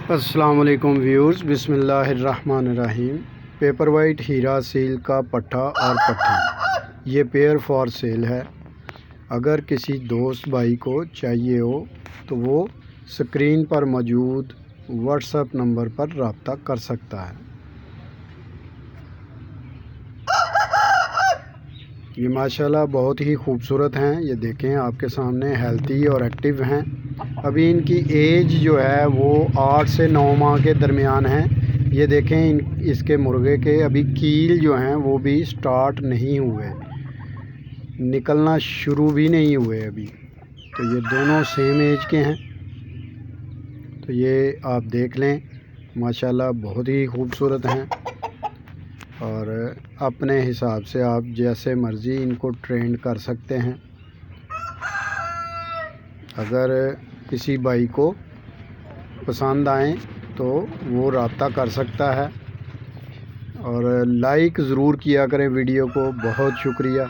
अस्सलाम वालेकुम व्यूअर्स, बिस्मिल्लाह अर्रहमान Ar-Rahim. Paper white हीरा seal का पट्ठा और पट्टी ये पेयर फॉर सेल है। अगर किसी दोस्त भाई को चाहिए हो तो वो स्क्रीन पर मौजूद व्हाट्सएप नंबर पर रब्ता कर सकता है। ये माशाल्लाह बहुत ही खूबसूरत हैं। ये देखें आपके सामने हेल्थी और एक्टिव हैं। अभी इनकी एज जो है वो 8 से 9 माह के दरमियान है। ये देखें इसके मुर्गे के अभी कील जो हैं वो भी स्टार्ट नहीं हुए, निकलना शुरू भी नहीं हुए अभी। तो ये दोनों सेम एज के हैं। तो ये आप देख लें, माशाल्लाह बहुत ही खूबसूरत हैं और अपने हिसाब से आप जैसे मर्ज़ी इनको ट्रेंड कर सकते हैं। अगर किसी भाई को पसंद आए तो वो रब्ता कर सकता है और लाइक ज़रूर किया करें वीडियो को। बहुत शुक्रिया।